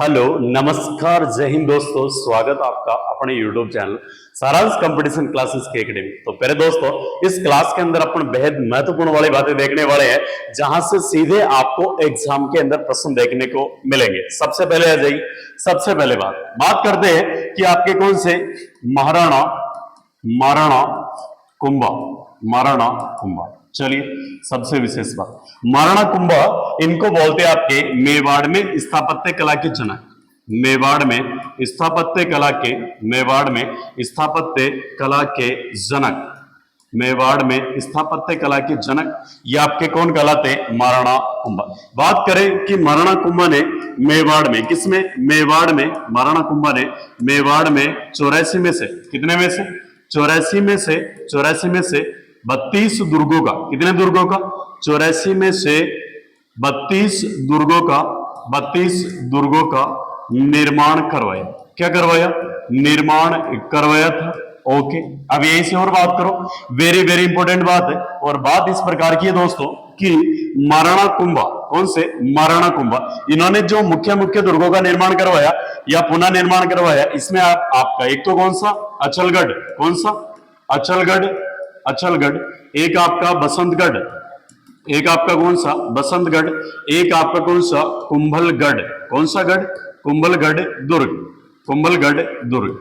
Hello नमस्कार जय हिंद दोस्तों, स्वागत आपका अपने यूट्यूब चैनल सारांश कंपटीशन क्लासेस के एकेडमी। तो प्यारे दोस्तों, इस क्लास के अंदर अपन बेहद महत्वपूर्ण वाली बातें देखने वाले हैं, जहां से सीधे आपको एग्जाम के अंदर प्रश्न देखने को मिलेंगे। सबसे पहले आ जाइए, सबसे पहले बात करते हैं कि आपके कौन से महाराणा कुंभा। चलिए, सबसे विशेष बात, महाराणा कुंभा इनको बोलते हैं आपके मेवाड़ में स्थापत्य कला के जनक। मेवाड़ में स्थापत्य कला के जनक ये आपके कौन कहलाते? महाराणा कुंभा। बात करें कि महाराणा कुंभा ने मेवाड़ में, किसमें? मेवाड़ में महाराणा कुंभा ने मेवाड़ में 84 में से, कितने में से? 84 में से 32 दुर्गों का, कितने दुर्गों का? 84 में से 32 दुर्गों का निर्माण करवाया। क्या करवाया? निर्माण करवाया था। ओके, अब यहीं से और बात करो, वेरी वेरी इंपॉर्टेंट बात है। और बात इस प्रकार की है दोस्तों कि महाराणा कुंभा, कौन से? महाराणा कुंभा, इन्होंने जो मुख्य दुर्गों का निर्माण करवाया या पुनः निर्माण करवाया, इसमें आपका एक तो कौन सा? अचलगढ़। कौन सा? अचलगढ़, एक आपका बसंतगढ़, एक आपका कौन सा? बसंतगढ़, एक आपका कौन सा? कुंभलगढ़। कौन सा गढ़? कुंभलगढ़ दुर्ग।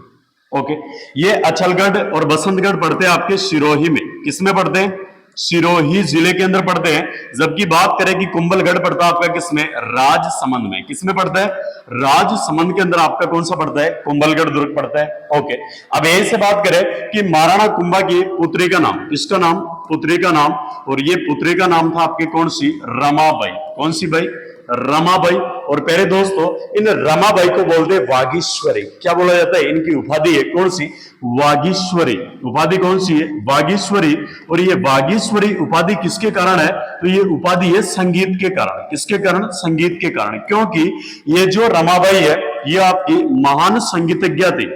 ओके, ये अचलगढ़ और बसंतगढ़ पड़ते हैं आपके सिरोही में। किसमें पड़ते हैं? सिरोही जिले के अंदर पड़ते हैं। जबकि बात करें कि कुंभलगढ़ पड़ता है आपका किसमें? राजसमंद में। किसमें पड़ता है? राजसमंद के अंदर आपका कौन सा पड़ता है? कुंभलगढ़ दुर्ग पड़ता है। ओके, अब यही से बात करें कि महाराणा कुंभा की पुत्री का नाम, किसका नाम? पुत्री का नाम, और ये पुत्री का नाम था आपके कौन सी? रमाबाई। कौन सी बाई? रमाबाई। और प्यारे दोस्तों, इन रमाबाई को बोलते हैं वागीश्वरी। क्या बोला जाता है? इनकी उपाधि है कौन सी? वागीश्वरी। उपाधि कौन सी है? वागीश्वरी। और ये वागीश्वरी उपाधि किसके कारण है? तो ये उपाधि है संगीत के कारण। किसके कारण? संगीत के कारण, क्योंकि ये जो रमाबाई है ये आपकी महान संगीतज्ञ थी।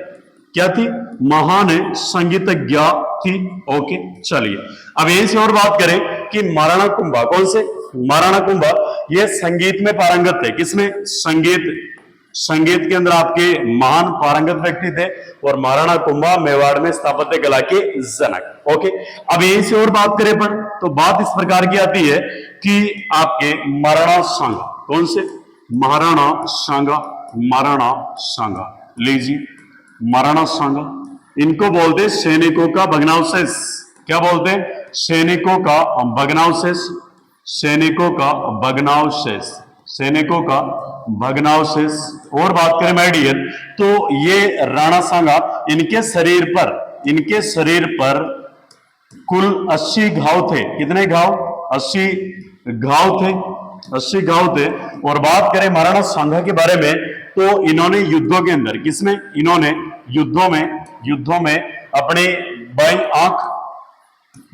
क्या थी? महान संगीतज्ञ थी। ओके, चलिए, अब यहीं से और बात करें कि महाराणा कुंभा, कौन से? महाराणा कुंभा ये संगीत में पारंगत थे। किसमें? संगीत के अंदर आपके महान पारंगत व्यक्ति थे। और महाराणा कुंभा मेवाड़ में स्थापत्य कला के जनक। ओके, अब यहीं से और बात करें पर, तो बात इस प्रकार की आती है कि आपके महाराणा सांगा, कौन से? महाराणा सांगा, लीजिए, महाराणा सांगा, इनको बोलते हैं सैनिकों का भग्नावशेष। क्या बोलते हैं? सैनिकों का भग्नावशेष। और बात करें माय डियर, तो ये राणा सांगा, इनके शरीर पर कुल 80 घाव थे। कितने घाव? 80 घाव थे। और बात करें महाराणा सांगा के बारे में, तो इन्होंने युद्धों के अंदर, किसमें? इन्होंने युद्धों में अपने बाईं आंख,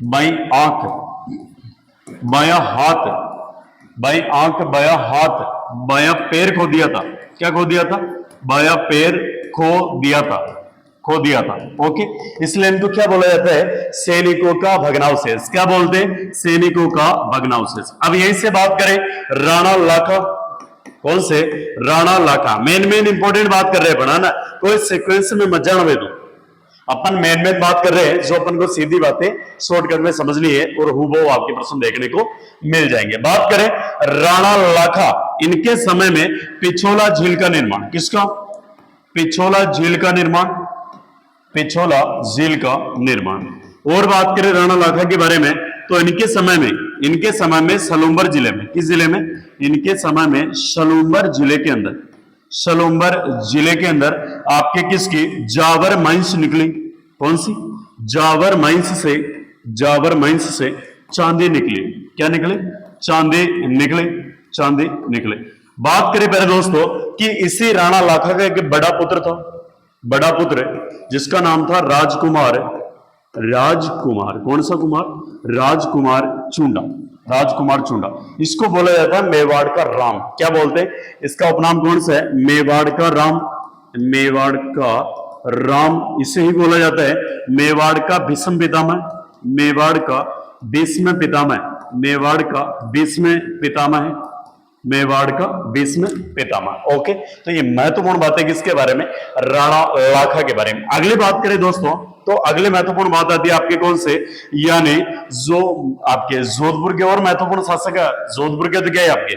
बायां हाथ, बायां पैर खो दिया था। क्या खो दिया था? बायां पैर खो दिया था। ओके, इसलिए इनको क्या बोला जाता है? सैनिकों का भग्नावशेष। क्या बोलते हैं? सैनिकों का भग्नावशेष। अब यहीं से बात करें राणा लाखा, कौन से? राणा लाखा। मेन इंपॉर्टेंट बात कर रहे हैं ना, कोई सीक्वेंस में मत जाने दो। अपन मेन बात कर रहे हैं, जो अपन को सीधी बातें शॉर्टकट में समझनी है और हूबहू आपके प्रश्न देखने को मिल जाएंगे। बात करें राणा लाखा, इनके समय में पिछोला झील का निर्माण। किसका? पिछोला झील का निर्माण। और बात करें राणा लाखा के बारे में, तो इनके समय में सलूम्बर जिले में, किस जिले में? इनके समय में सलूम्बर जिले के अंदर आपके किसकी? जावर माइंस निकली। कौन सी? जावर माइंस से चांदी निकली। क्या निकले? चांदी निकले। बात करें पहले दोस्तों कि इसी राणा लाखा का एक बड़ा पुत्र जिसका नाम था राजकुमार। कौन सा कुमार? राजकुमार चुंडा। इसको बोला जाता है मेवाड़ का राम। क्या बोलते हैं? इसका उपनाम कौन सा है? मेवाड़ का राम, इसे ही बोला जाता है मेवाड़ का भीष्म पितामह। मेवाड़ का भीष्म पितामह। ओके, तो ये महत्वपूर्ण बातें किसके बारे में, राणा लाखा के बारे में। अगली बात करें दोस्तों, तो अगले महत्वपूर्ण बात आती है आपके कौन से, यानी जो आपके जोधपुर के और महत्वपूर्ण शासक है, जोधपुर के तो क्या है आपके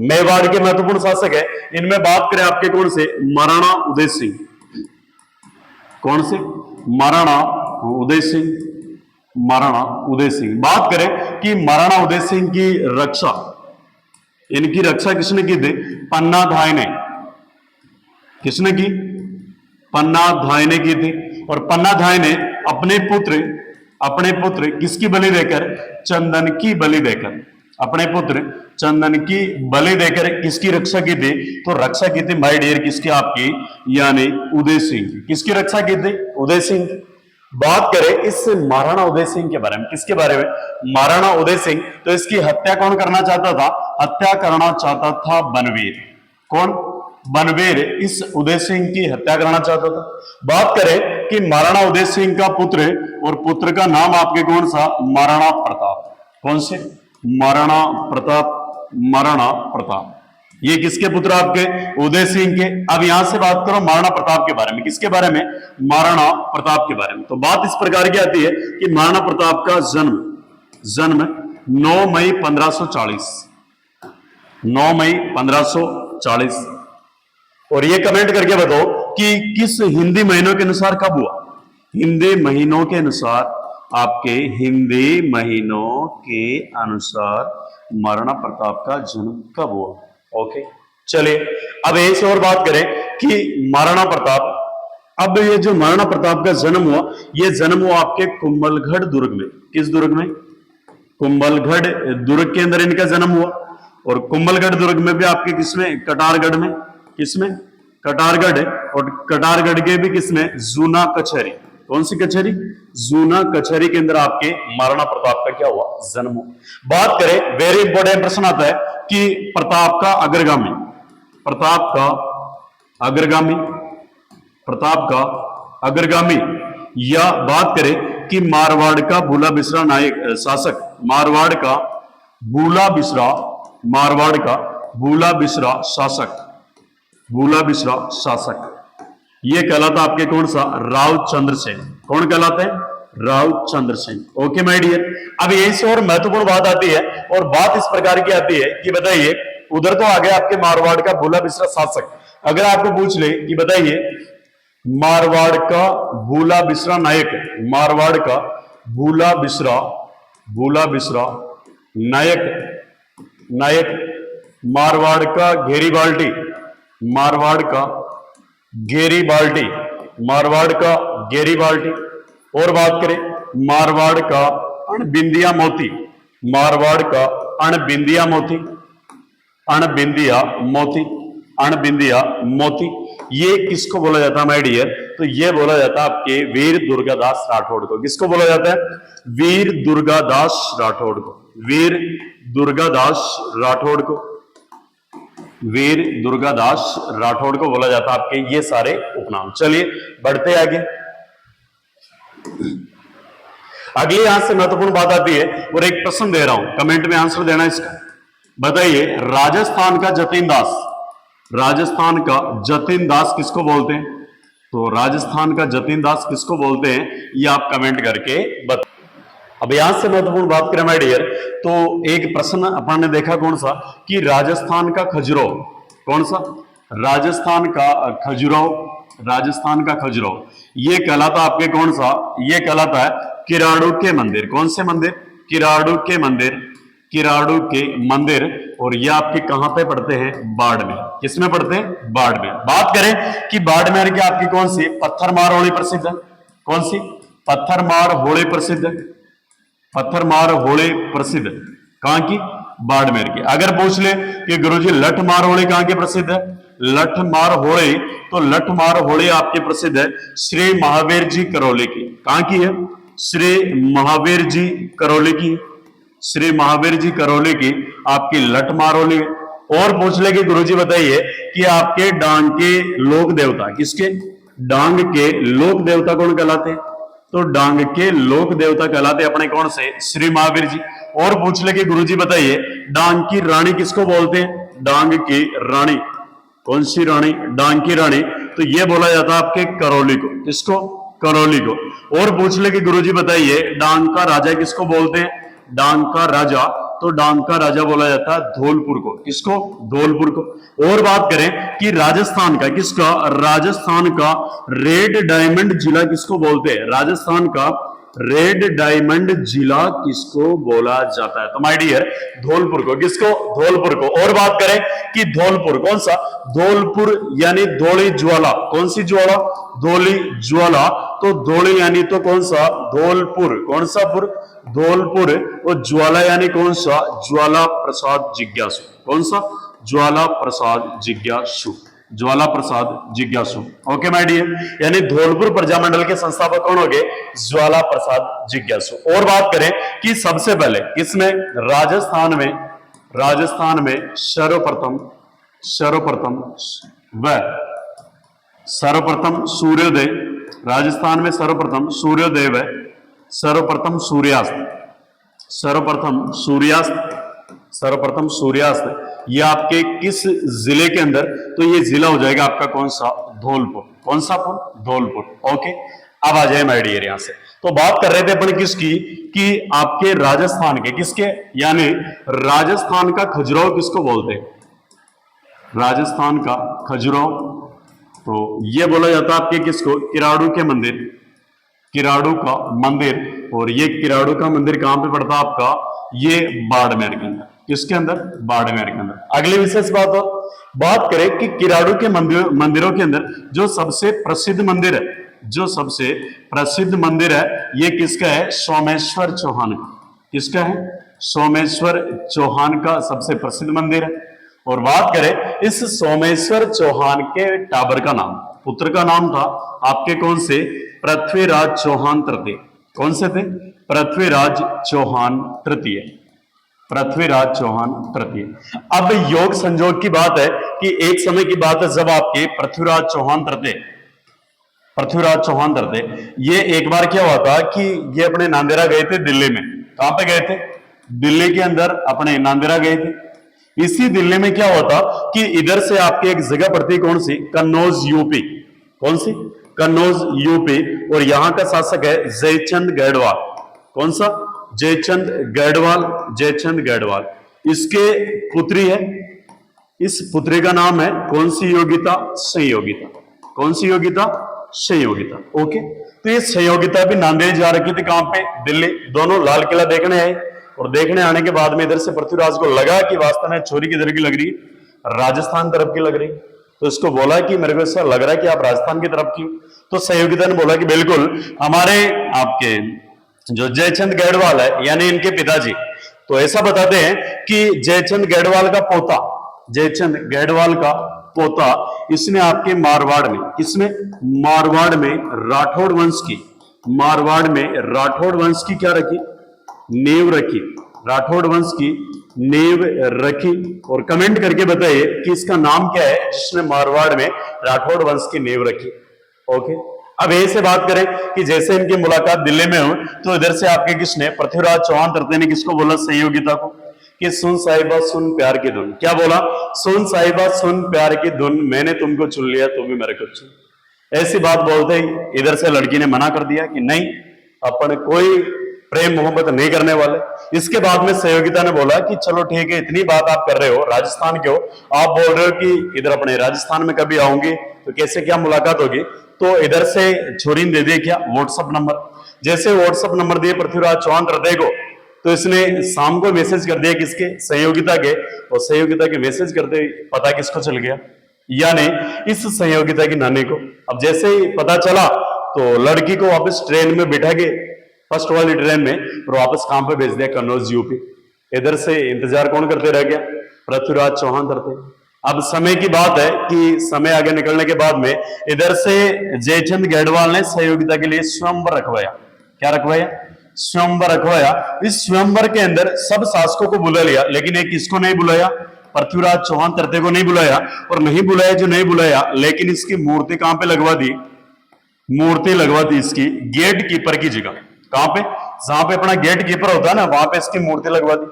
मेवाड़ के महत्वपूर्ण शासक है। इनमें बात करें आपके कौन से, महाराणा उदय सिंह। कौन से, महाराणा उदय सिंह, महाराणा उदय सिंह। बात करें कि महाराणा उदय सिंह की रक्षा, इनकी रक्षा किसने की थी, पन्नाधाय ने। किसने की, पन्नाधाय ने की थी। और पन्नाधाय ने अपने पुत्र किसकी बलि देकर, चंदन की बलि देकर, अपने पुत्र चंदन की बलि देकर किसकी रक्षा की थी, तो रक्षा की थी माय डियर किसकी, आपकी यानी उदय सिंह की। किसकी रक्षा की थी, उदय सिंह की। बात करें इस महाराणा उदय सिंह के बारे में, किसके बारे में, महाराणा उदय सिंह, तो इसकी हत्या कौन करना चाहता था, हत्या करना चाहता था बनवीर। कौन, बनवीर इस उदय सिंह की हत्या करना चाहता था। बात करें कि महाराणा उदय सिंह का पुत्र, और पुत्र का नाम आपके कौन सा, महाराणा प्रताप। कौन से, महाराणा प्रताप, महाराणा प्रताप। ये किसके पुत्र आपके, उदय सिंह के। अब यहां से बात करो महाराणा प्रताप के बारे में, किसके बारे में, महाराणा प्रताप के बारे में। तो बात इस प्रकार की आती है कि महाराणा प्रताप का जन्म 9 मई 1540, 9 मई 1540। और ये कमेंट करके बताओ कि किस हिंदी महीनों के अनुसार कब हुआ, हिंदी महीनों के अनुसार, आपके हिंदी महीनों के अनुसार महाराणा प्रताप का जन्म कब हुआ। ओके, चलिए अब ऐसे और बात करें कि महाराणा प्रताप, अब ये जो महाराणा प्रताप का जन्म हुआ, ये जन्म हुआ आपके कुंभलगढ़ दुर्ग में। किस दुर्ग में, कुंभलगढ़ दुर्ग के अंदर इनका जन्म हुआ। और कुंभलगढ़ दुर्ग में भी आपके किसमें, कटारगढ़ में, किसमें, कटारगढ़। और कटारगढ़ के भी किसमें, जूना कचहरी। कौन सी कचहरी, जूना कचहरी के अंदर आपके महाराणा प्रताप का क्या हुआ, जन्म हुआ। बात करें, वेरी इंपॉर्टेंट प्रश्न आता है कि प्रताप का अग्रगामी, प्रताप का अग्रगामी, प्रताप का अग्रगामी। या बात करें कि मारवाड़ का भूला बिसरा नायक शासक, मारवाड़ का भूला बिसरा, मारवाड़ का भूला बिसरा शासक, भूला बिसरा शासक, ये कहलाता आपके कौन सा, राव चंद्र सेन। कौन कहलाते हैं, Rao Chandra Sen. Okay my dear, अब यही से और महत्वपूर्ण बात आती है, और बात इस प्रकार की आती है कि बताइए, उधर तो आ गया आपके मारवाड़ का भूला बिसरा शासक। अगर आपको पूछ ले कि बताइए मारवाड़ का भूला बिसरा नायक, मारवाड़ का भूला बिसरा, भूला बिसरा नायक, नायक, मारवाड़ का घेरीबाल्टी, मारवाड़ का गेरीबाल्टी, मारवाड़ का गेरीबाल्टी। और बात करें मारवाड़ का अणबिंदिया मोती, मारवाड़ का अणबिंदिया मोती, अणबिंदिया मोती, अणबिंदिया मोती। ये किसको बोला जाता है माय डियर, तो ये बोला जाता है आपके वीर दुर्गादास राठौड़ को। किसको बोला जाता है, वीर दुर्गादास राठौड़ को, वीर दुर्गादास राठौड़ को, वीर दुर्गादास राठौड़ को बोला जाता है आपके ये सारे उपनाम। चलिए बढ़ते आगे। अगली यहां से महत्वपूर्ण बात आती है, और एक प्रश्न दे रहा हूं, कमेंट में आंसर देना इसका। बताइए राजस्थान का जतीन दास, राजस्थान का जतीन दास किसको बोलते हैं, तो राजस्थान का जतीन दास किसको बोलते हैं, ये आप कमेंट करके बता। अब यहां से महत्वपूर्ण बात करें माय डियर, तो एक प्रश्न अपन ने देखा कौन सा, कि राजस्थान का खजुराहो, कौन सा, राजस्थान का खजुराहो, राजस्थान का खजुराहो, ये कहलाता आपके कौन सा, ये कहलाता है किराड़ू के मंदिर। कौन से मंदिर, किराड़ू के मंदिर, किराड़ू के मंदिर। और ये आपके कहां पे पड़ते हैं, बाड़मेर। किसमें पड़ते हैं, बाड़मेर। बात करें कि बाड़मेर की आपकी कौन सी, पत्थरमार होली प्रसिद्ध है। कौन सी, पत्थरमार होली प्रसिद्ध है, पत्थरमार होली प्रसिद्ध कहां की, बाड़मेर की। अगर पूछ ले कि गुरुजी लठमार होली कहां की प्रसिद्ध है, लठमार होली, तो लठमार होली आपकी प्रसिद्ध है श्री महावीर जी करौली की। कहां की है, श्री महावीर जी करौली की, श्री महावीर जी करौली की आपकी लठमार होली है। और पूछ ले कि गुरुजी बताइए कि आपके डांग के लोक देवता, किसके, डांग के लोक देवता कौन कहलाते हैं, तो डांग के लोक देवता कहलाते अपने कौन से, श्री महावीर जी। और पूछ ले कि गुरुजी बताइए डांग की रानी किसको बोलते हैं, डांग की रानी, कौन सी रानी? डांग की रानी। तो ये बोला जाता है आपके करौली को, किसको? करौली को। और पूछ ले कि गुरुजी बताइए डांग का राजा किसको बोलते हैं? डांग का राजा, तो डांग का राजा बोला जाता है धौलपुर को, किसको? धौलपुर को। और बात करें कि राजस्थान का, किसका? राजस्थान का रेड डायमंड जिला किसको बोलते हैं? राजस्थान का रेड डायमंड जिला किसको बोला जाता है? तो माय डियर धौलपुर को, किसको? धौलपुर को। और बात करें कि धौलपुर कौन सा? धौलपुर यानी धौली ज्वाला, कौन सी ज्वाला? धौली ज्वाला। तो धौली यानी तो कौन सा? धौलपुर, कौन सा पुर? धौलपुर। और ज्वाला यानी कौन सा? ज्वाला प्रसाद जिज्ञासु, कौन सा? ज्वाला प्रसाद जिज्ञासु, ज्वाला प्रसाद जिज्ञासु। ओके माय डियर, यानी धौलपुर प्रजामंडल के संस्थापक कौन हो गए? ज्वाला प्रसाद जिज्ञासु। और बात करें कि सबसे पहले किसमें? राजस्थान में, राजस्थान में सर्वप्रथम सूर्योदय, राजस्थान में सर्वप्रथम सूर्योदय व सर्वप्रथम सूर्यास्त ये आपके किस जिले के अंदर? तो ये जिला हो जाएगा आपका कौन सा? धौलपुर, कौन सा पुर? धौलपुर। ओके, अब आ जाए माय डियर यहां से। तो बात कर रहे थे अपन किसकी? कि आपके राजस्थान के, किसके? यानी राजस्थान का खजुराहो किसको बोलते हैं? राजस्थान का खजुराहो। तो ये बोला जाता है आपके किसको? किराड़ू के मंदिर, किराड़ू का मंदिर। और ये किराड़ू का मंदिर कहां पे पड़ता है आपका? ये बाड़मेर के अंदर, किसके अंदर? बाड़मेर के अंदर। अगली विशेष बात करें कि किराड़ू के मंदिरों के अंदर जो सबसे प्रसिद्ध मंदिर है, जो सबसे प्रसिद्ध मंदिर है, ये किसका है? सोमेश्वर चौहान का। किसका है? सोमेश्वर चौहान का सबसे प्रसिद्ध मंदिर है। और बात करें इस सोमेश्वर चौहान के टाबर का नाम, पुत्र का नाम था आपके कौन से? पृथ्वीराज चौहान तृतीय। कौन से थे? पृथ्वीराज चौहान तृतीय, पृथ्वीराज चौहान तृतीय। अब योग संजोग की बात है कि एक समय की बात है जब आपके पृथ्वीराज चौहान तृतीय ये एक बार क्या हुआ था कि ये अपने नांदेरा गए थे दिल्ली में। कहां पे गए थे? दिल्ली के अंदर अपने नांदेरा गए थे। इसी दिल्ली में क्या हुआ था कि इधर से आपकी एक जगह पड़ती, कौन सी? कन्नौज यूपी। कौन सी? कन्नौज यूपी। और यहां का शासक है जयचंद गढ़वाल। कौन सा? जयचंद गढ़वाल। इसके पुत्री है, इस पुत्री का नाम है कौन सी? योगिता, संयोगिता। कौन सी योगिता? संयोगिता। ओके, तो ये संयोगिता भी नांदेड़ जा रखी थी। कहां पे? दिल्ली। दोनों लाल किला देखने आए और देखने आने के बाद में इधर से पृथ्वीराज को लगा कि वास्तव में छोरी किधर की लग रही? राजस्थान तरफ की लग रही। तो इसको बोला कि मेरे को ऐसा लग रहा है कि आप राजस्थान की तरफ की। तो सहयोगिता ने बोला कि बिल्कुल, हमारे आपके जो जयचंद गढ़वाल है यानी इनके पिताजी, तो ऐसा बताते हैं कि जयचंद गढ़वाल का पोता इसने आपके मारवाड़ में, किसमें? मारवाड़ में राठौड़ वंश की क्या रखी? नींव रखी। राठौड़ वंश की नींव रखी। और कमेंट करके बताइए कि इसका नाम क्या है जिसने मारवाड़ में राठौड़ वंश की नींव रखी। ओके, अब ऐसे बात करें कि जैसे इनकी मुलाकात दिल्ली में हुई तो इधर से आपके किसने? पृथ्वीराज चौहान तृतीय ने किसको बोला? संयोगिता को, कि सुन साहिबा सुन प्यार की धुन। क्या बोला? सुन साहिबा सुन प्यार की धुन, मैंने तुमको चुन लिया तुम भी मेरे को चुन। ऐसी बात बोलते ही इधर से लड़की ने मना कर दिया कि नहीं, अपन कोई प्रेम मोहब्बत नहीं करने वाले। इसके बाद में सहयोगिता ने बोला कि चलो ठीक है, इतनी बात आप कर रहे हो, राजस्थान के हो, आप बोल रहे हो कि इधर अपने राजस्थान में कभी आऊंगी तो कैसे क्या मुलाकात होगी? तो इधर से छोरी ने दे दिया क्या? WhatsApp number. जैसे व्हाट्सएप नंबर दिए पृथ्वीराज चौहान तृतीय को, तो इसने शाम को मैसेज कर दिया किसके? सहयोगिता के। और सहयोगिता के मैसेज करते पता किसको चल गया? यानी इस सहयोगिता की नानी को। अब जैसे ही पता चला तो लड़की को वापस ट्रेन में बिठा के, फर्स्ट वाली ट्रेन में, और वापस कहां पे भेज दिया? कन्नौज यूपी। इधर से इंतजार कौन करते रह गया? पृथ्वीराज चौहान तृतीय। अब समय की बात है कि समय आगे निकलने के बाद में इधर से जयचंद गढ़वाल ने सहयोगिता के लिए स्वयंवर रखवाया। क्या रखवाया? स्वयंवर रखवाया। इस स्वयंवर के अंदर सब शासकों को बुला लिया, लेकिन एक किसको नहीं बुलाया? पृथ्वीराज चौहान तृतीय को नहीं बुलाया। और नहीं बुलाया जो नहीं बुलाया, लेकिन इसकी मूर्ति कहां पे लगवा दी? मूर्ति लगवा दी इसकी गेट कीपर की जगह। कहां पे? जहां पे अपना गेट कीपर होता है ना, वहां पे इसकी मूर्ति लगवा दी।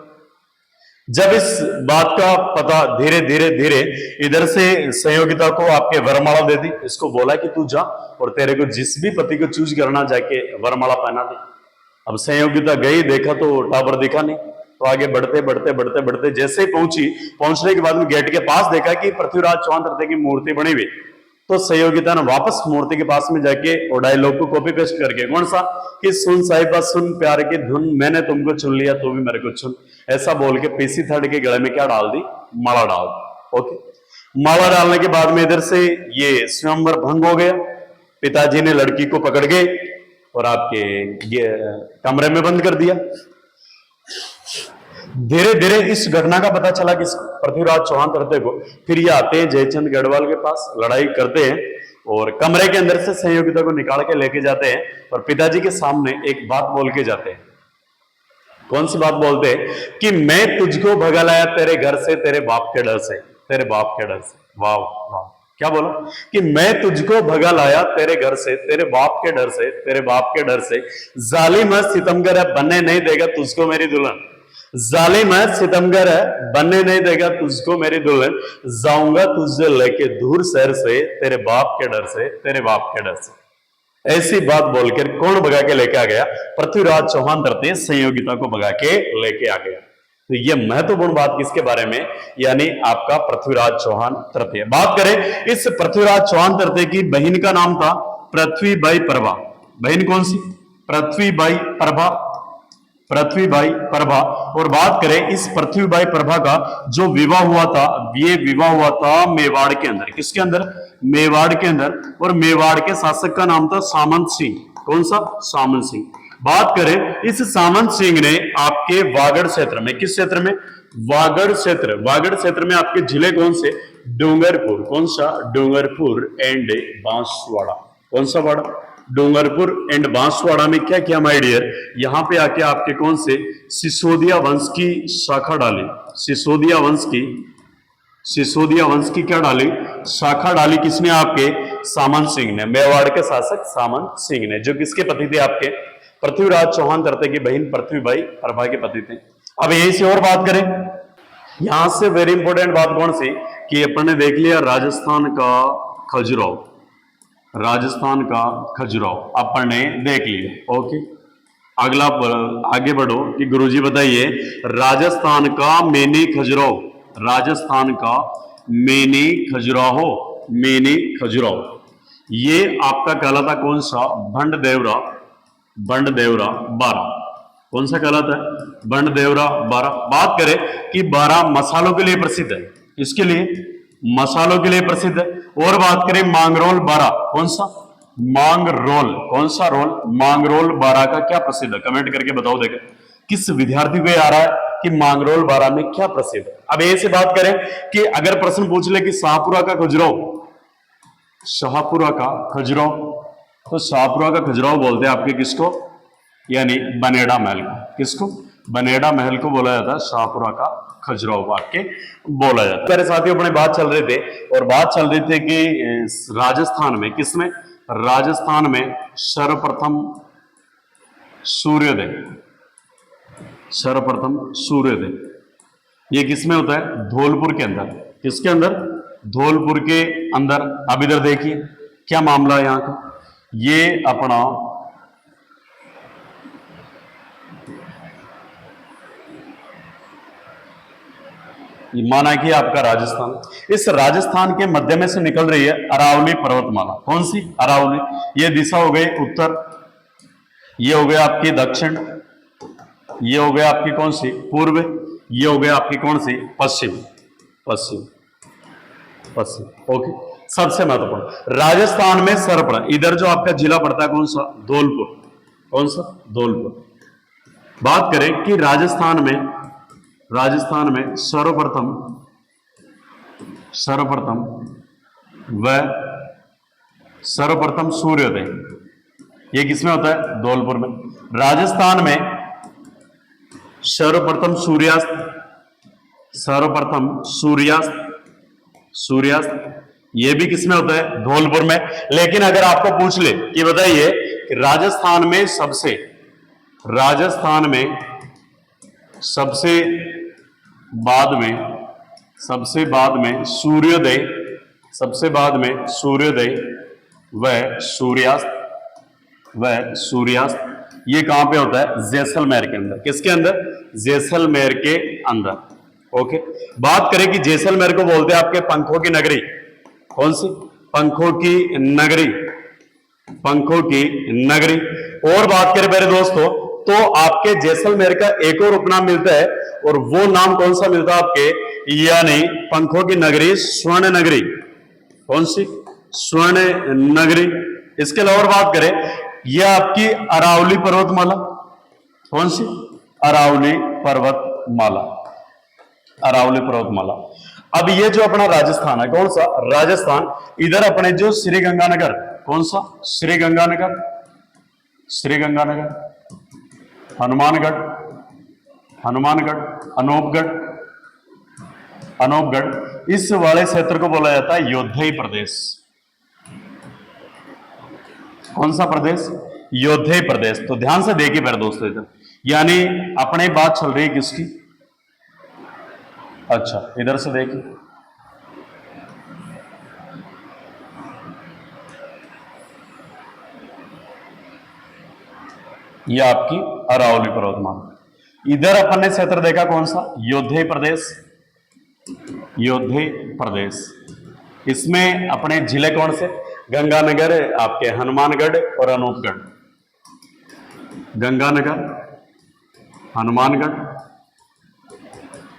जब इस बात का पता धीरे धीरे धीरे इधर से संयोगिता को आपके वरमाला दे दी, इसको बोला कि तू जा और तेरे को जिस भी पति को चूज करना जाके वरमाला पहना दे। अब संयोगिता गई, देखा तो टावर दिखा नहीं, तो आगे बढ़ते बढ़ते बढ़ते बढ़ते जैसे ही पहुंची, पहुंचने के बाद में गेट के पास देखा कि पृथ्वीराज चौहान तृतीय की मूर्ति बनी हुई। तो संयोगिता ने वापस मूर्ति के पास में जाके और डायलॉग को कॉपी पेस्ट करके, कौन सा, कि सुन साहिबा सुन प्यार की धुन, मैंने तुमको चुन लिया तो भी मेरे को चुन, ऐसा बोल के पीसी थर्ड के गले में क्या डाल दी, माला डाल दी। ओके, माला डालने के बाद में इधर से ये स्वयंवर भंग हो गया। पिताजी ने लड़की को पकड़ के और आपके ये कमरे में बंद कर दिया। धीरे धीरे इस घटना का पता चला कि पृथ्वीराज चौहान तृतीय को। फिर ये आते हैं जयचंद गढ़वाल के पास, लड़ाई करते हैं और कमरे के अंदर से संयोगिता को निकाल के लेके जाते हैं और पिताजी के सामने एक बात बोल के जाते हैं। कौन सी बात बोलते हैं, कि मैं तुझको भगा लाया तेरे घर से तेरे बाप के डर से, तेरे बाप के डर से। वाह वाह, क्या बोला, कि मैं तुझको भगा लाया तेरे घर से तेरे बाप के डर से, तेरे बाप के डर से, जालिम है सितमगर है बनने नहीं देगा तुझको मेरी दुल्हन, जालिम है सितमगर है बनने नहीं देगा तुझको मेरी दुल्हन, जाऊंगा तुझे लेके दूर शहर से तेरे बाप के डर से, तेरे बाप के डर से। ऐसी बात बोलकर कौन भगा के लेके आ गया, पृथ्वीराज चौहान तृतीय संयोगिता को भगा के लेके आ गया। तो ये महत्वपूर्ण बात किसके बारे में, यानी आपका पृथ्वीराज चौहान तृतीय। बात करें इस पृथ्वीराज चौहान तृतीय की बहन का नाम था पृथ्वीबाई प्रभा। बहन कौन सी, पृथ्वीबाई प्रभा, पृथ्वीबाई प्रभा। और बात करें इस पृथ्वीबाई प्रभा का जो विवाह हुआ था, ये विवाह हुआ था मेवाड़ के अंदर। किसके अंदर, मेवाड़ के अंदर। और मेवाड़ के शासक का नाम था सामंत सिंह। कौन सा, सामंत सिंह। बात करें इस सामंत सिंह ने आपके वागड़ क्षेत्र में, किस क्षेत्र में, वागड़ क्षेत्र, वागड़ क्षेत्र में आपके जिले कौन से, डूंगरपुर। कौन सा, डूंगरपुर एंड बांसवाड़ा। कौन सा वाड़ा, डूंगरपुर एंड बांसवाड़ा में क्या किया माय डियर, यहां पे आके आपके कौन से सिसोदिया वंश की शाखा डाली, सिसोदिया वंश की, सिसोदिया वंश की क्या डाली, शाखा डाली। किसने, आपके सामंत सिंह ने, मेवाड़ के शासक सामंत सिंह ने, जो किसके पति थे, आपके पृथ्वीराज चौहान तृतीय की बहन पृथ्वीबाई प्रभा के पति थे। अब यहीं से और बात करें, यहां से वेरी इंपॉर्टेंट बात कौन सी, कि अपन ने देख लिया राजस्थान का खजुराहो, राजस्थान का खजुराहो अपन ने देख लिया। ओके, अगला आगे बढ़ो कि गुरुजी बताइए राजस्थान का मेनी खजुराहो, राजस्थान का मेनी खजुराहो, मेनी खजुराहो, ये आपका कहलाता कौन सा, भंडदेवरा, भंडदेवरा 12। कौन सा कहलाता है, भंडदेवरा 12। बात करें कि 12 मसालों के लिए प्रसिद्ध है, इसके लिए मसालों के लिए प्रसिद्ध है। और बात करें मांगरोल 12, कौन सा, मांगरोल, कौन सा रोल, मांगरोल 12 का क्या प्रसिद्ध है, कमेंट करके बताओ। देखो किस विद्यार्थी को आ रहा है कि मांगरोल 12 में क्या प्रसिद्ध है। अब ऐसे बात करें कि अगर प्रश्न पूछ ले कि शाहपुरा का खजुराहो, शाहपुरा का खजुराहो, तो शाहपुरा का खजुराहो बोलते हैं आपके किसको, यानी बनेड़ा महल को। किसको, बनेड़ा महल को बोला जाता है शाहपुरा का खजुराहो वाक्य बोला जाता है। मेरे साथियों अपने बात चल रहे थे और बात चल रही थी कि राजस्थान में, किसमें, राजस्थान में सर्वप्रथम सूर्योदय, सर्वप्रथम सूर्योदय ये किसमें होता है, धौलपुर के अंदर। किसके अंदर, धौलपुर के अंदर। अब इधर देखिए क्या मामला है यहां का, ये अपना माना कि आपका राजस्थान, इस राजस्थान के मध्य में से निकल रही है अरावली पर्वतमाला। कौन सी, अरावली। ये दिशा हो गई उत्तर, ये हो गया आपकी दक्षिण, ये हो गया आपकी कौन सी, पूर्व, ये हो गया आपकी कौन सी, पश्चिम, पश्चिम, पश्चिम। ओके, सबसे महत्वपूर्ण राजस्थान में सर्वप्रथम, इधर जो आपका जिला पड़ता है कौन सा, धौलपुर। कौन सा, धौलपुर। बात करें कि राजस्थान में, राजस्थान में सर्वप्रथम, सर्वप्रथम व सर्वप्रथम सूर्योदय ये किसमें होता है, धौलपुर में। राजस्थान में सर्वप्रथम सूर्यास्त, सर्वप्रथम सूर्यास्त, सूर्यास्त ये भी किसमें होता है, धौलपुर में। लेकिन अगर आपको पूछ ले कि बताइए कि राजस्थान में सबसे, राजस्थान में सबसे बाद में, सबसे बाद में सूर्योदय, सबसे बाद में सूर्योदय व सूर्यास्त, वह सूर्यास्त, ये कहां पे होता है? जैसलमेर के अंदर। किसके अंदर? जैसलमेर के अंदर। ओके, बात करें कि जैसलमेर को बोलते हैं आपके पंखों की नगरी। कौन सी? पंखों की नगरी, पंखों की नगरी। और बात करें मेरे दोस्तों तो आपके जैसलमेर का एक और उपनाम मिलता है, और वो नाम कौन सा मिलता है आपके? यानी पंखों की नगरी स्वर्ण नगरी। कौन सी? स्वर्ण नगरी। इसके अलावा बात करें, यह आपकी अरावली पर्वतमाला। कौन सी? अरावली पर्वतमाला, अरावली पर्वतमाला। अब ये जो अपना राजस्थान है, कौन सा? राजस्थान। इधर अपने जो श्री गंगानगर, कौन सा? श्री गंगानगर, श्री गंगानगर, हनुमानगढ़, हनुमानगढ़, अनूपगढ़, अनूपगढ़, इस वाले क्षेत्र को बोला जाता है योद्धेय प्रदेश। कौन सा प्रदेश? योद्धेय प्रदेश। तो ध्यान से देखिए मेरे दोस्तों इधर, यानी अपने बात चल रही है किसकी? अच्छा, इधर से देखिए, यह आपकी अरावली पर्वतमाला। इधर अपन ने क्षेत्र देखा कौन सा? योद्धेय प्रदेश, योद्धेय प्रदेश। इसमें अपने जिले कौन से? गंगानगर, आपके हनुमानगढ़ और अनूपगढ़। गंगानगर, हनुमानगढ़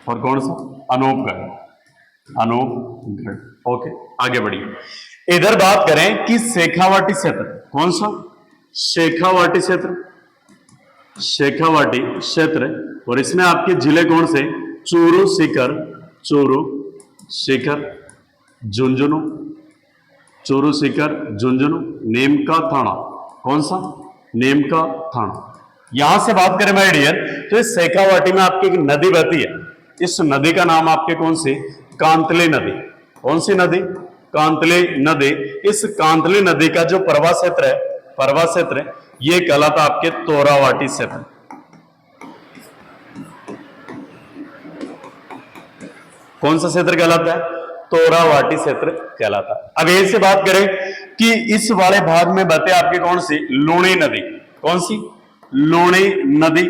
और कौन सा? अनूपगढ़, अनूपगढ़। ओके, आगे बढ़िए। इधर बात करें कि शेखावाटी क्षेत्र। कौन सा? शेखावाटी क्षेत्र, शेखावाटी क्षेत्र। और इसमें आपके जिले कौन से? चूरू सीकर, चूरू सीकर, झुंझुनू, चूरू सीकर, झुंझुनू, नीमका थाना। कौन सा? नीमका थाना। यहां से बात करें माय डियर, तो इस शेखावाटी में आपकी एक नदी बहती है। इस नदी का नाम आपके कौन सी? कांतली नदी। कौन सी नदी? कांतली नदी। इस कांतली नदी का जो प्रवाह क्षेत्र है, प्रवाह क्षेत्र, ये कहलाता आपके तोरावाटी क्षेत्र। कौन सा क्षेत्र कहलाता है? तोरावाटी क्षेत्र कहलाता है। अब यहीं से बात करें कि इस वाले भाग में बहते आपके कौन सी? लूणी नदी। कौन सी? लूणी नदी,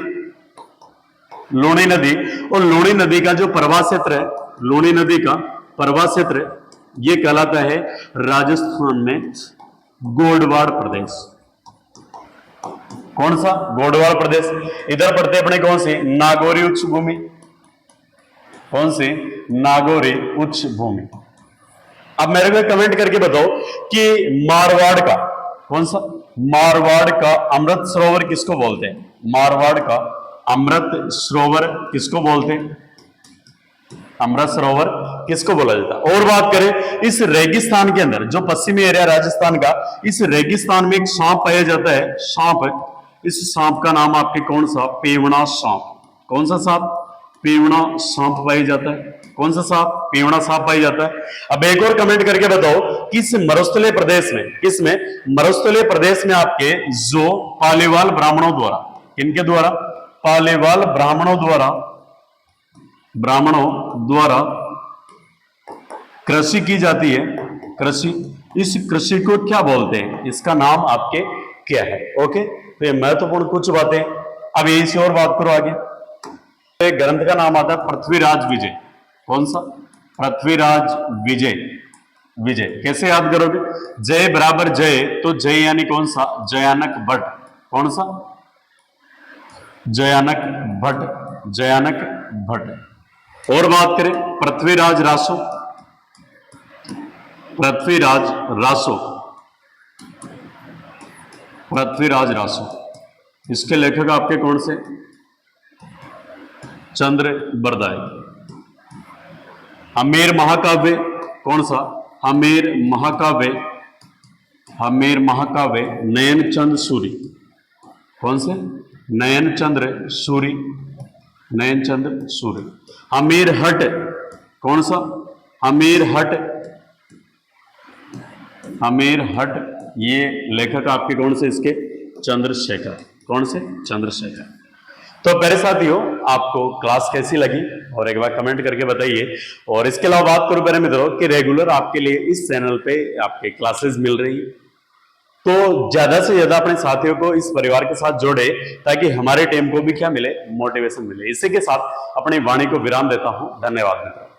लूणी नदी। और लूणी नदी का जो प्रवाह क्षेत्र है, लूणी नदी का प्रवाह क्षेत्र, ये कहलाता है राजस्थान में गोडवाड़ प्रदेश। कौन सा? गोडवाड़ प्रदेश। इधर पड़ते अपने कौन सी? नागौरी उच्च भूमि। कौन सी? नागौरी उच्च भूमि। अब मेरे को कमेंट करके बताओ कि मारवाड़ का, कौन सा? मारवाड़ का अमृत सरोवर किसको बोलते हैं? मारवाड़ का अमृत सरोवर किसको बोलते हैं? अमृत सरोवर किसको बोला जाता है? और बात करें इस रेगिस्तान के अंदर, जो पश्चिमी एरिया राजस्थान का, इस रेगिस्तान में एक सांप पाया जाता है, सांप। इस सांप का नाम आपके कौन सा? पेवना सांप। कौन सा सांप? पेवना सांप पाया जाता है। कौन सा सांप? पेवना सांप पाया जाता है। अब एक और कमेंट करके बताओ कि इस मरुस्थलीय प्रदेश में, किसमें? मरुस्थलीय प्रदेश में आपके जो पालीवाल ब्राह्मणों द्वारा, किनके द्वारा? पालीवाल ब्राह्मणों द्वारा, ब्राह्मणों द्वारा कृषि की जाती है, कृषि। इस कृषि को क्या बोलते हैं? इसका नाम आपके क्या है? ओके, तो ये महत्वपूर्ण कुछ बातें। अब यहीं से और बात करो आगे। तो एक ग्रंथ का नाम आता है पृथ्वीराज विजय। कौन सा? पृथ्वीराज विजय। विजय कैसे याद करोगे? जय बराबर जय, तो जय यानी कौन सा? जयानक भट्ट। कौन सा? जयानक भट्ट, जयानक भट्ट। और बात करें पृथ्वीराज रासो, पृथ्वीराज रासो, पृथ्वीराज रासो। इसके लेखक आपके कौन से? चंद्र बरदाई। हमीर महाकाव्य, कौन सा? हमीर महाकाव्य, हमीर महाकाव्य नयन चंद्र सूरी। कौन से? नयन चंद्र सूरी, नयन चंद्र सूरी। हमीर हट, कौन सा? हमीर हट, हमीर हट, ये लेखक आपके कौन से? इसके चंद्रशेखर। कौन से? चंद्रशेखर। तो प्यारे साथियों, आपको क्लास कैसी लगी और एक बार कमेंट करके बताइए। और इसके अलावा बात करूं प्यारे मित्रों कि रेगुलर आपके लिए इस चैनल पे आपके क्लासेस मिल रही है, तो ज्यादा से ज्यादा अपने साथियों को इस परिवार के साथ जोड़े ताकि हमारे टीम को भी क्या मिले, मोटिवेशन मिले। इसी के साथ अपनी वाणी को विराम देता हूं। धन्यवाद मित्रों।